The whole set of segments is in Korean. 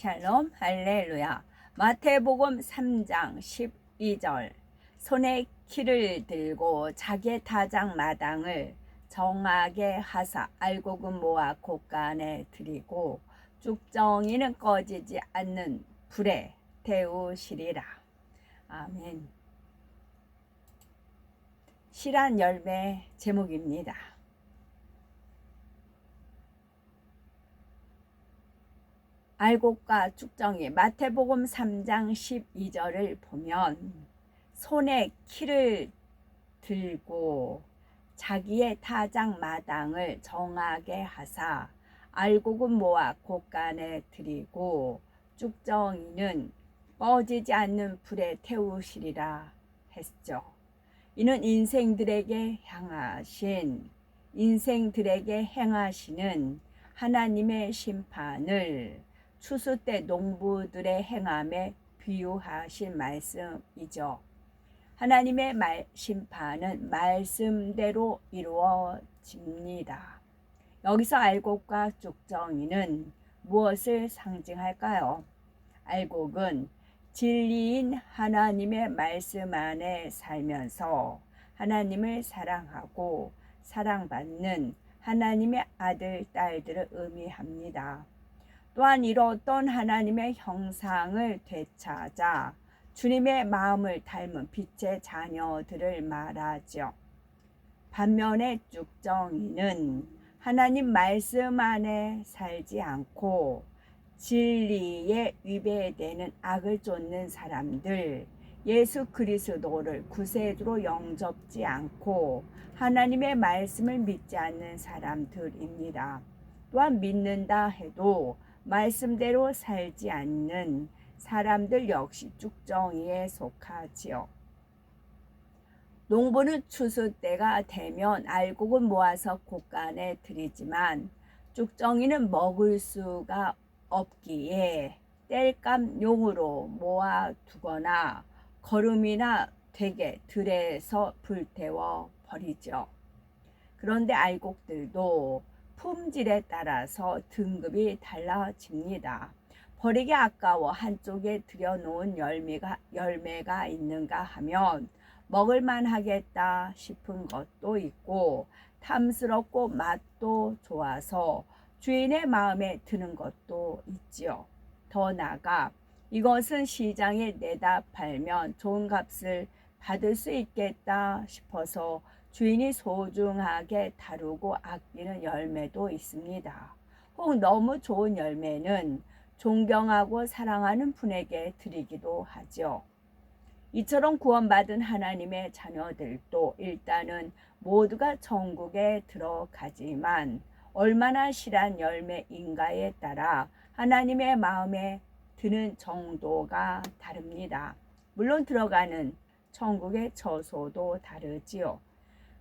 샬롬 할렐루야. 마태복음 3장 12절. 손에 키를 들고 자기의 타작 마당을 정하게 하사 알곡은 모아 곳간에 들이고 쭉정이는 꺼지지 않는 불에 태우시리라. 아멘. 실한 열매 제목입니다. 알곡과 쭉정이 마태복음 3장 12절을 보면 손에 키를 들고 자기의 타작 마당을 정하게 하사 알곡은 모아 곳간에 들이고 쭉정이는 꺼지지 않는 불에 태우시리라 했죠. 이는 인생들에게 행하시는 하나님의 심판을 추수 때 농부들의 행함에 비유하신 말씀이죠. 하나님의 심판은 말씀대로 이루어집니다. 여기서 알곡과 쭉정이는 무엇을 상징할까요? 알곡은 진리인 하나님의 말씀 안에 살면서 하나님을 사랑하고 사랑받는 하나님의 아들, 딸들을 의미합니다. 또한 이뤘던 하나님의 형상을 되찾아 주님의 마음을 닮은 빛의 자녀들을 말하죠. 반면에 쭉정이는 하나님 말씀 안에 살지 않고 진리에 위배되는 악을 쫓는 사람들, 예수 그리스도를 구세주로 영접지 않고 하나님의 말씀을 믿지 않는 사람들입니다. 또한 믿는다 해도 말씀대로 살지 않는 사람들 역시 쭉정이에 속하지요. 농부는 추수 때가 되면 알곡은 모아서 곳간에 들이지만 쭉정이는 먹을 수가 없기에 땔감용으로 모아두거나 거름이나 되게 들에서 불태워 버리죠. 그런데 알곡들도 품질에 따라서 등급이 달라집니다. 버리기 아까워 한쪽에 들여놓은 열매가 있는가 하면 먹을만 하겠다 싶은 것도 있고 탐스럽고 맛도 좋아서 주인의 마음에 드는 것도 있지요. 더 나아가 이것은 시장에 내다 팔면 좋은 값을 받을 수 있겠다 싶어서 주인이 소중하게 다루고 아끼는 열매도 있습니다. 혹 너무 좋은 열매는 존경하고 사랑하는 분에게 드리기도 하죠. 이처럼 구원받은 하나님의 자녀들도 일단은 모두가 천국에 들어가지만 얼마나 실한 열매인가에 따라 하나님의 마음에 드는 정도가 다릅니다. 물론 들어가는 천국의 처소도 다르지요.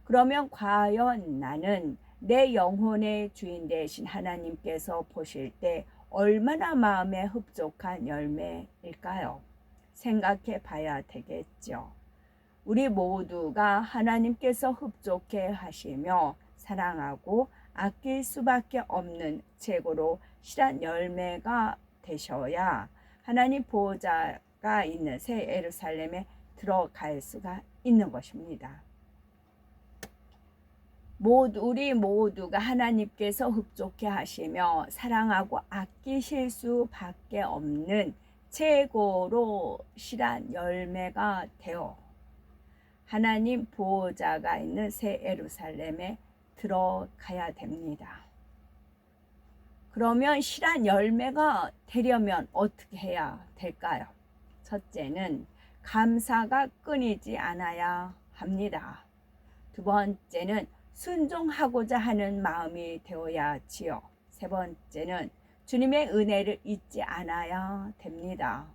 그러면 과연 나는 내 영혼의 주인 되신 하나님께서 보실 때 얼마나 마음에 흡족한 열매일까요? 생각해 봐야 되겠죠. 우리 모두가 하나님께서 흡족해 하시며 사랑하고 아낄 수밖에 없는 최고로 실한 열매가 되셔야 하나님 보호자가 있는 새 예루살렘에 들어갈 수가 있는 것입니다. 우리 모두가 하나님께서 흡족해 하시며 사랑하고 아끼실 수밖에 없는 최고로 실한 열매가 되어 하나님 보호자가 있는 새 예루살렘에 들어가야 됩니다. 그러면 실한 열매가 되려면 어떻게 해야 될까요? 첫째는 감사가 끊이지 않아야 합니다. 두 번째는 순종하고자 하는 마음이 되어야 하지요. 세 번째는 주님의 은혜를 잊지 않아야 됩니다.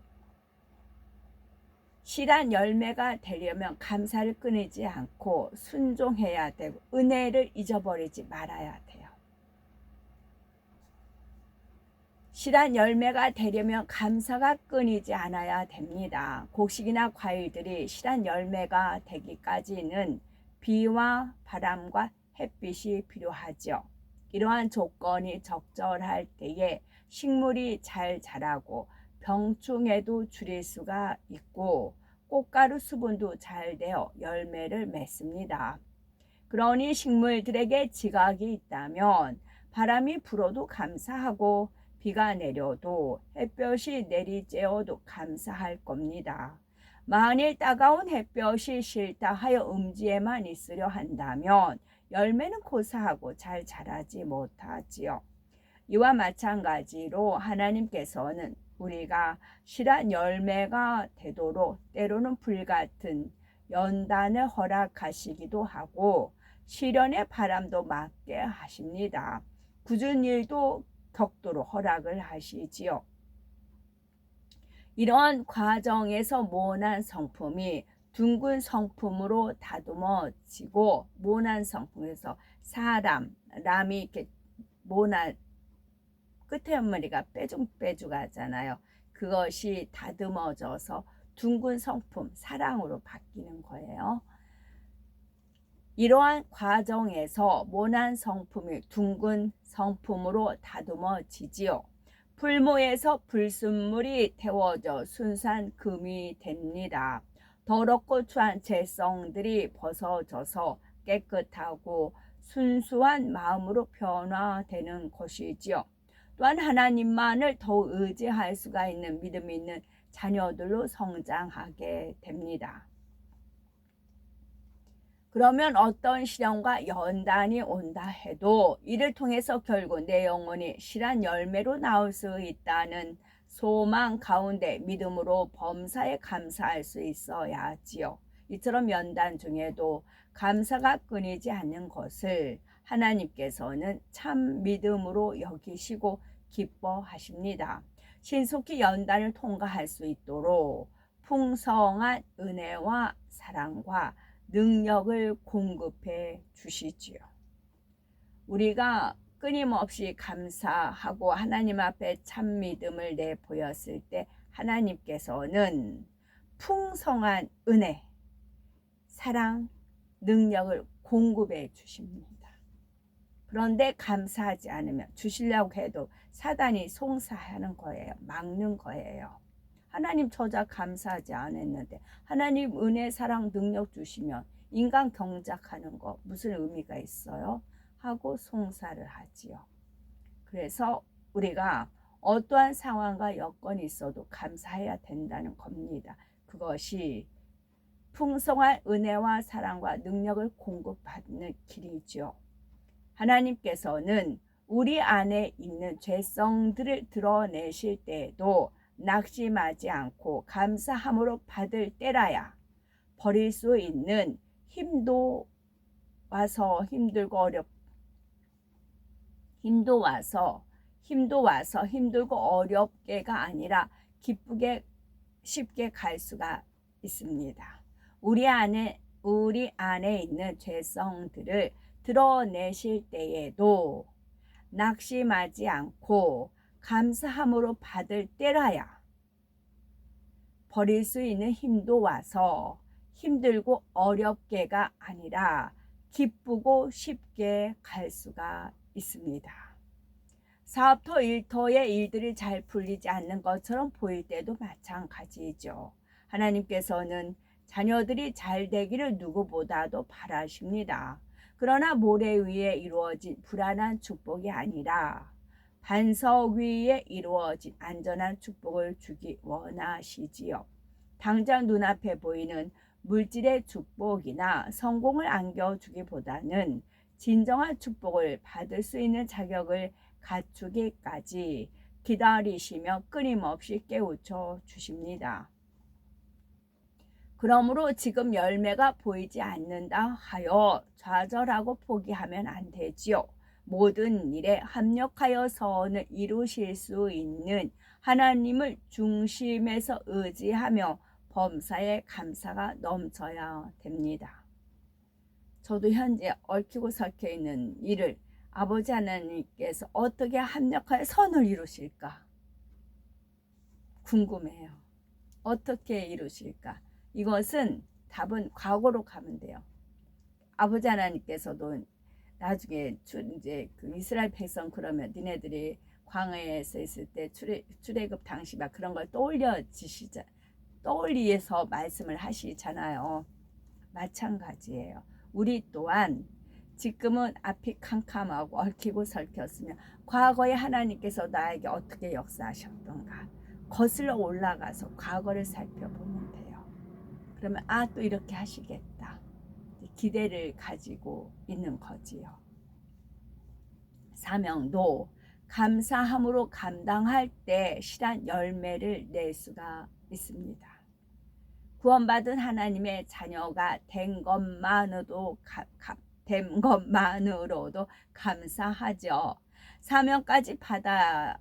실한 열매가 되려면 감사를 끊이지 않고 순종해야 되고 은혜를 잊어버리지 말아야 돼요. 실한 열매가 되려면 감사가 끊이지 않아야 됩니다. 곡식이나 과일들이 실한 열매가 되기까지는 비와 바람과 햇빛이 필요하죠. 이러한 조건이 적절할 때에 식물이 잘 자라고 병충해도 줄일 수가 있고 꽃가루 수분도 잘 되어 열매를 맺습니다. 그러니 식물들에게 지각이 있다면 바람이 불어도 감사하고 비가 내려도 햇볕이 내리쬐어도 감사할 겁니다. 만일 따가운 햇볕이 싫다 하여 음지에만 있으려 한다면 열매는 고사하고 잘 자라지 못하지요. 이와 마찬가지로 하나님께서는 우리가 실한 열매가 되도록 때로는 불같은 연단을 허락하시기도 하고 시련의 바람도 맞게 하십니다. 굳은 일도 격도로 허락을 하시지요. 이러한 과정에서 모난 성품이 둥근 성품으로 다듬어지고 모난 성품에서 람이 이렇게 모난 끝에 머리가 빼죽빼죽하잖아요. 그것이 다듬어져서 둥근 성품, 사랑으로 바뀌는 거예요. 이러한 과정에서 모난 성품이 둥근 성품으로 다듬어지지요. 풀무에서 불순물이 태워져 순수한 금이 됩니다. 더럽고 추한 죄성들이 벗어져서 깨끗하고 순수한 마음으로 변화되는 것이지요. 또한 하나님만을 더욱 의지할 수가 있는 믿음 있는 자녀들로 성장하게 됩니다. 그러면 어떤 시련과 연단이 온다 해도 이를 통해서 결국 내 영혼이 실한 열매로 나올 수 있다는 소망 가운데 믿음으로 범사에 감사할 수 있어야지요. 이처럼 연단 중에도 감사가 끊이지 않는 것을 하나님께서는 참 믿음으로 여기시고 기뻐하십니다. 신속히 연단을 통과할 수 있도록 풍성한 은혜와 사랑과 능력을 공급해 주시지요. 우리가 끊임없이 감사하고 하나님 앞에 참 믿음을 내보였을 때 하나님께서는 풍성한 은혜, 사랑, 능력을 공급해 주십니다. 그런데 감사하지 않으면 주시려고 해도 사단이 송사하는 거예요. 막는 거예요. 하나님 저자 감사하지 않았는데 하나님 은혜, 사랑, 능력 주시면 인간 경작하는 거 무슨 의미가 있어요? 하고 송사를 하지요. 그래서 우리가 어떠한 상황과 여건이 있어도 감사해야 된다는 겁니다. 그것이 풍성한 은혜와 사랑과 능력을 공급받는 길이죠. 하나님께서는 우리 안에 있는 죄성들을 드러내실 때에도 낙심하지 않고 감사함으로 받을 때라야 버릴 수 있는 힘도 와서 힘들고 어렵게가 아니라 기쁘게 쉽게 갈 수가 있습니다. 우리 안에 있는 죄성들을 드러내실 때에도 낙심하지 않고 감사함으로 받을 때라야 버릴 수 있는 힘도 와서 힘들고 어렵게가 아니라 기쁘고 쉽게 갈 수가 있습니다. 사업터 일터의 일들이 잘 풀리지 않는 것처럼 보일 때도 마찬가지죠. 하나님께서는 자녀들이 잘 되기를 누구보다도 바라십니다. 그러나 모래 위에 이루어진 불안한 축복이 아니라 반석 위에 이루어진 안전한 축복을 주기 원하시지요. 당장 눈앞에 보이는 물질의 축복이나 성공을 안겨주기보다는 진정한 축복을 받을 수 있는 자격을 갖추기까지 기다리시며 끊임없이 깨우쳐 주십니다. 그러므로 지금 열매가 보이지 않는다 하여 좌절하고 포기하면 안 되지요. 모든 일에 합력하여 선을 이루실 수 있는 하나님을 중심에서 의지하며 범사에 감사가 넘쳐야 됩니다. 저도 현재 얽히고 설켜 있는 일을 아버지 하나님께서 어떻게 합력하여 선을 이루실까 궁금해요. 어떻게 이루실까? 이것은 답은 과거로 가면 돼요. 아버지 하나님께서도 나중에 이제 그 이스라엘 백성 그러면 니네들이 광야에서 있을 때 출애굽 당시 막 그런 걸 떠올리해서 말씀을 하시잖아요. 마찬가지예요. 우리 또한 지금은 앞이 캄캄하고 얽히고 설켰으며 과거에 하나님께서 나에게 어떻게 역사하셨던가 거슬러 올라가서 과거를 살펴보면 돼요. 그러면 또 이렇게 하시겠다. 기대를 가지고 있는 거지요. 사명도 감사함으로 감당할 때 실한 열매를 낼 수가 있습니다. 구원받은 하나님의 자녀가 된 것만으로도 감사하죠. 사명까지 받아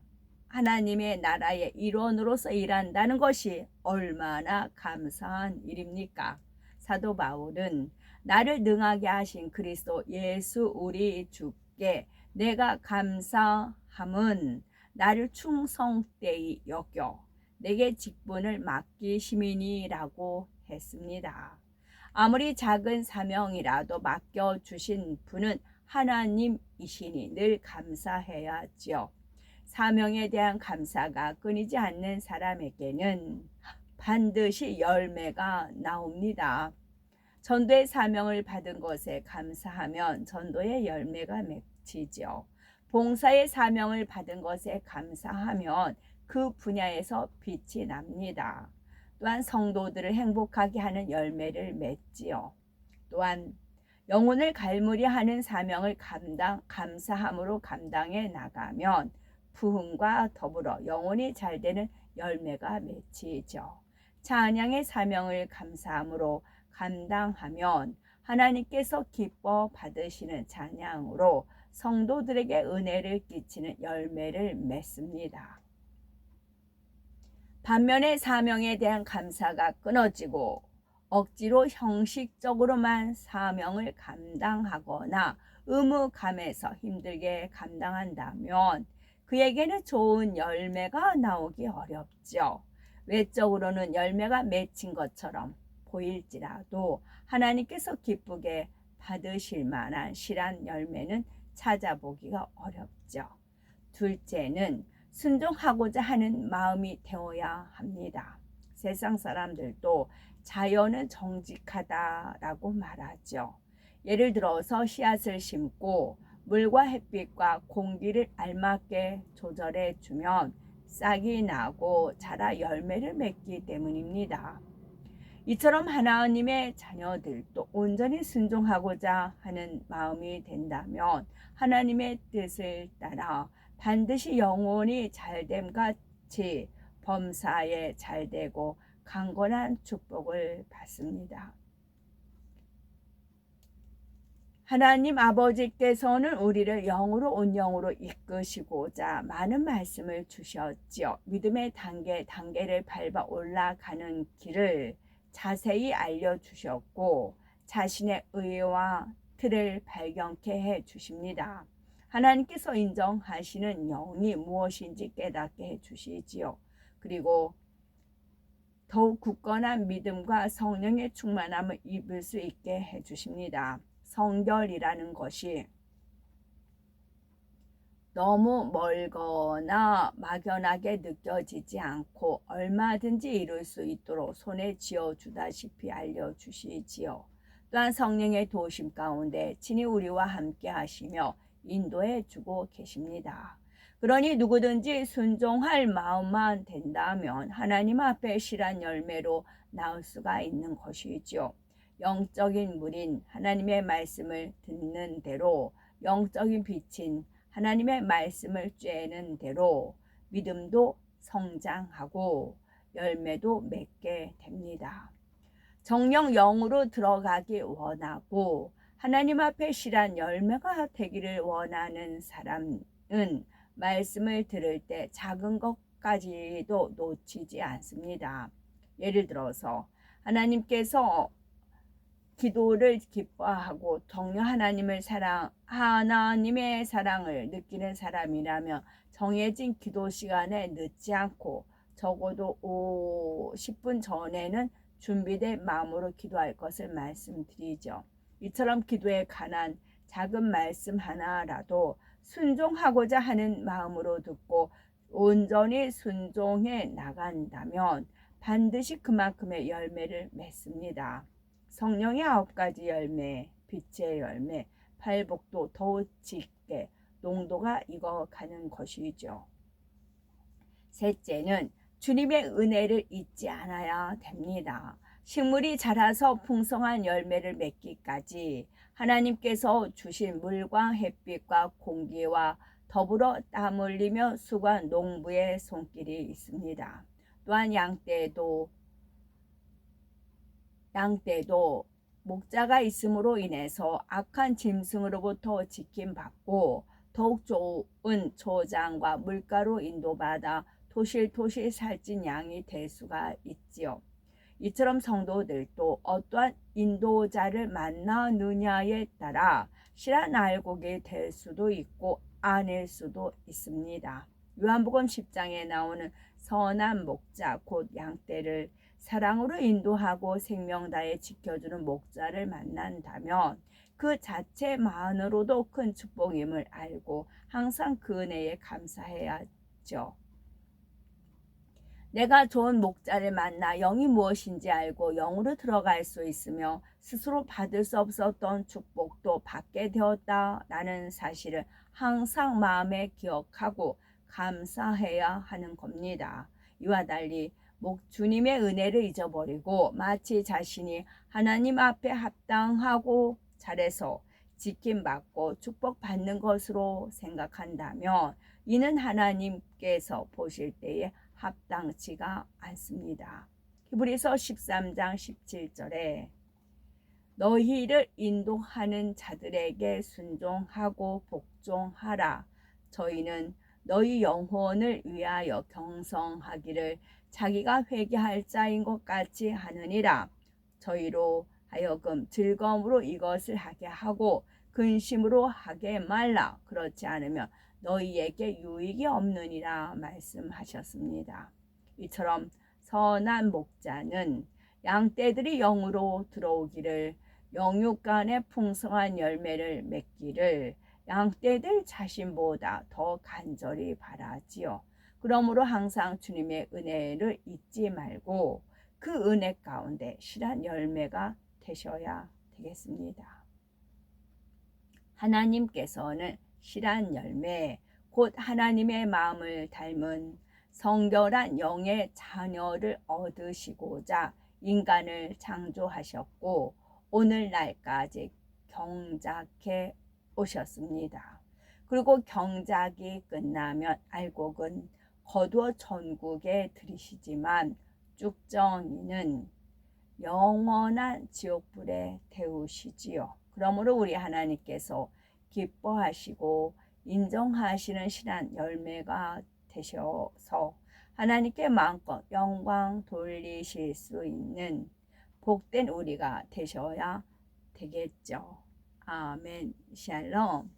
하나님의 나라의 일원으로서 일한다는 것이 얼마나 감사한 일입니까? 사도 바울은 나를 능하게 하신 그리스도 예수 우리 주께 내가 감사함은 나를 충성되이 여겨 내게 직분을 맡기심이니라고 했습니다. 아무리 작은 사명이라도 맡겨주신 분은 하나님이시니 늘 감사해야지요. 사명에 대한 감사가 끊이지 않는 사람에게는 반드시 열매가 나옵니다. 전도의 사명을 받은 것에 감사하면 전도의 열매가 맺히죠. 봉사의 사명을 받은 것에 감사하면 그 분야에서 빛이 납니다. 또한 성도들을 행복하게 하는 열매를 맺지요. 또한 영혼을 갈무리하는 사명을 감사함으로 감당해 나가면 부흥과 더불어 영혼이 잘되는 열매가 맺히죠. 찬양의 사명을 감사함으로 감당하면 하나님께서 기뻐 받으시는 찬양으로 성도들에게 은혜를 끼치는 열매를 맺습니다. 반면에 사명에 대한 감사가 끊어지고 억지로 형식적으로만 사명을 감당하거나 의무감에서 힘들게 감당한다면 그에게는 좋은 열매가 나오기 어렵죠. 외적으로는 열매가 맺힌 것처럼 보일지라도 하나님께서 기쁘게 받으실 만한 실한 열매는 찾아보기가 어렵죠. 둘째는 순종하고자 하는 마음이 되어야 합니다. 세상 사람들도 자연은 정직하다라고 말하죠. 예를 들어서 씨앗을 심고 물과 햇빛과 공기를 알맞게 조절해 주면 싹이 나고 자라 열매를 맺기 때문입니다. 이처럼 하나님의 자녀들도 온전히 순종하고자 하는 마음이 된다면 하나님의 뜻을 따라 반드시 영혼이 잘됨 같이 범사에 잘되고 강건한 축복을 받습니다. 하나님 아버지께서는 우리를 영으로 온 영으로 이끄시고자 많은 말씀을 주셨지요. 믿음의 단계를 밟아 올라가는 길을 자세히 알려주셨고 자신의 의와 틀을 발견케 해주십니다. 하나님께서 인정하시는 영이 무엇인지 깨닫게 해주시지요. 그리고 더욱 굳건한 믿음과 성령의 충만함을 입을 수 있게 해주십니다. 성결이라는 것이 너무 멀거나 막연하게 느껴지지 않고 얼마든지 이룰 수 있도록 손에 쥐어주다시피 알려주시지요. 또한 성령의 도우심 가운데 친히 우리와 함께 하시며 인도해 주고 계십니다. 그러니 누구든지 순종할 마음만 된다면 하나님 앞에 실한 열매로 나올 수가 있는 것이지요. 영적인 물인 하나님의 말씀을 듣는 대로 영적인 빛인 하나님의 말씀을 쬐는 대로 믿음도 성장하고 열매도 맺게 됩니다. 정령 영으로 들어가기 원하고 하나님 앞에 실한 열매가 되기를 원하는 사람은 말씀을 들을 때 작은 것까지도 놓치지 않습니다. 예를 들어서 하나님께서 기도를 기뻐하고 동료 하나님의 사랑을 느끼는 사람이라면 정해진 기도 시간에 늦지 않고 적어도 10분 전에는 준비된 마음으로 기도할 것을 말씀드리죠. 이처럼 기도에 관한 작은 말씀 하나라도 순종하고자 하는 마음으로 듣고 온전히 순종해 나간다면 반드시 그만큼의 열매를 맺습니다. 성령의 9가지 열매, 빛의 열매, 팔복도 더욱 짙게 농도가 익어가는 것이죠. 셋째는 주님의 은혜를 잊지 않아야 됩니다. 식물이 자라서 풍성한 열매를 맺기까지 하나님께서 주신 물과 햇빛과 공기와 더불어 땀 흘리며 수고한 농부의 손길이 있습니다. 또한 양떼도 목자가 있음으로 인해서 악한 짐승으로부터 지킴받고 더욱 좋은 초장과 물가로 인도받아 토실토실 살찐 양이 될 수가 있지요. 이처럼 성도들도 어떠한 인도자를 만나느냐에 따라 실한 알곡이 될 수도 있고 아닐 수도 있습니다. 요한복음 10장에 나오는 선한 목자 곧 양떼를 사랑으로 인도하고 생명 다해 지켜주는 목자를 만난다면 그 자체만으로도 큰 축복임을 알고 항상 그 은혜에 감사해야죠. 내가 좋은 목자를 만나 영이 무엇인지 알고 영으로 들어갈 수 있으며 스스로 받을 수 없었던 축복도 받게 되었다라는 사실을 항상 마음에 기억하고 감사해야 하는 겁니다. 이와 달리 주님의 은혜를 잊어버리고 마치 자신이 하나님 앞에 합당하고 잘해서 지킴받고 축복받는 것으로 생각한다면 이는 하나님께서 보실 때에 합당치가 않습니다. 히브리서 13장 17절에 너희를 인도하는 자들에게 순종하고 복종하라. 저희는 너희 영혼을 위하여 경성하기를 자기가 회개할 자인 것 같이 하느니라. 저희로 하여금 즐거움으로 이것을 하게 하고 근심으로 하게 말라. 그렇지 않으면 너희에게 유익이 없느니라 말씀하셨습니다. 이처럼 선한 목자는 양떼들이 영으로 들어오기를 영육간의 풍성한 열매를 맺기를 양떼들 자신보다 더 간절히 바라지요. 그러므로 항상 주님의 은혜를 잊지 말고 그 은혜 가운데 실한 열매가 되셔야 되겠습니다. 하나님께서는 실한 열매, 곧 하나님의 마음을 닮은 성결한 영의 자녀를 얻으시고자 인간을 창조하셨고 오늘날까지 경작해 오셨습니다. 그리고 경작이 끝나면 알곡은 거두어 천국에 들이시지만 쭉정이는 영원한 지옥불에 태우시지요. 그러므로 우리 하나님께서 기뻐하시고 인정하시는 실한 열매가 되셔서 하나님께 마음껏 영광 돌리실 수 있는 복된 우리가 되셔야 되겠죠. 아멘. 샬롬.